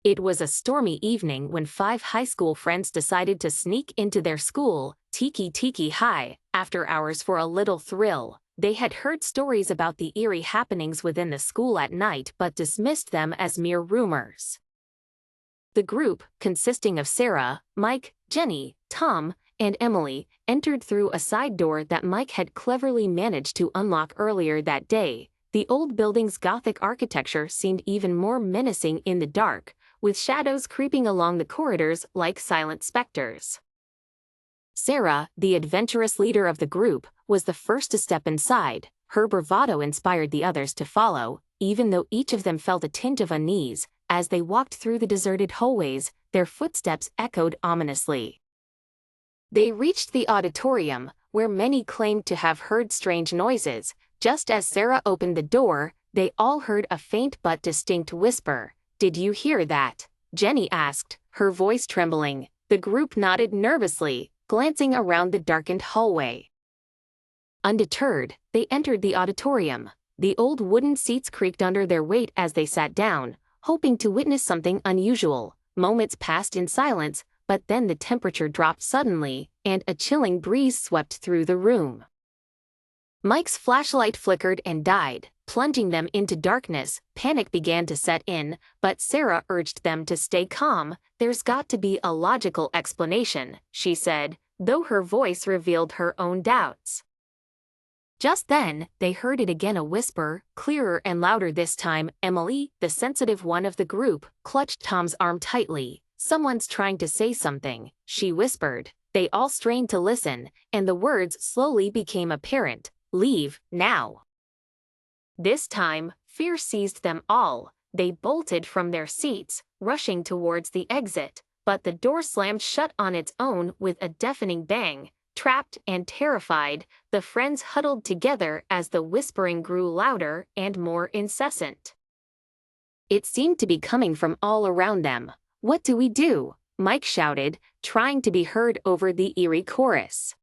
It was a stormy evening when 5 high school friends decided to sneak into their school, Tiki High, after hours for a little thrill. They had heard stories about the eerie happenings within the school at night but dismissed them as mere rumors. The group, consisting of Sarah, Mike, Jenny, Tom, and Emily, entered through a side door that Mike had cleverly managed to unlock earlier that day. The old building's Gothic architecture seemed even more menacing in the dark, with shadows creeping along the corridors like silent specters. Sarah, the adventurous leader of the group, was the first to step inside. Her bravado inspired the others to follow, even though each of them felt a tinge of unease. As they walked through the deserted hallways, their footsteps echoed ominously. They reached the auditorium, where many claimed to have heard strange noises. Just as Sarah opened the door, they all heard a faint but distinct whisper. "Did you hear that?" Jenny asked, her voice trembling. The group nodded nervously, glancing around the darkened hallway. Undeterred, they entered the auditorium. The old wooden seats creaked under their weight as they sat down, hoping to witness something unusual. Moments passed in silence, but then the temperature dropped suddenly, and a chilling breeze swept through the room. Mike's flashlight flickered and died, plunging them into darkness. Panic began to set in, but Sarah urged them to stay calm. "There's got to be a logical explanation," she said, though her voice revealed her own doubts. Just then, they heard it again, a whisper, clearer and louder this time. Emily, the sensitive one of the group, clutched Tom's arm tightly. "Someone's trying to say something," she whispered. They all strained to listen, and the words slowly became apparent. "Leave, now." This time, fear seized them all. They bolted from their seats, rushing towards the exit, but the door slammed shut on its own with a deafening bang. Trapped and terrified, the friends huddled together as the whispering grew louder and more incessant. It seemed to be coming from all around them. "What do we do?" Mike shouted, trying to be heard over the eerie chorus.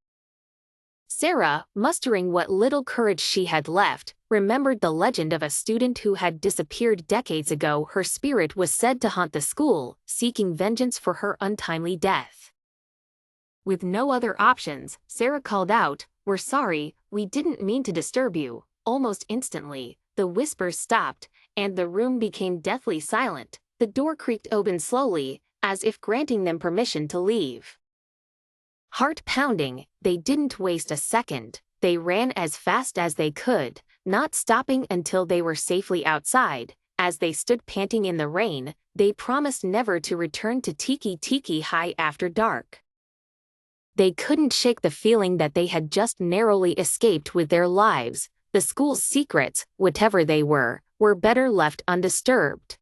Sarah, mustering what little courage she had left, remembered the legend of a student who had disappeared decades ago. Her spirit was said to haunt the school, seeking vengeance for her untimely death. With no other options, Sarah called out, "We're sorry, we didn't mean to disturb you." Almost instantly, the whispers stopped, and the room became deathly silent. The door creaked open slowly, as if granting them permission to leave. Heart pounding, they didn't waste a second. They ran as fast as they could, not stopping until they were safely outside. As they stood panting in the rain, they promised never to return to Tiki High after dark. They couldn't shake the feeling that they had just narrowly escaped with their lives. The school's secrets, whatever they were better left undisturbed.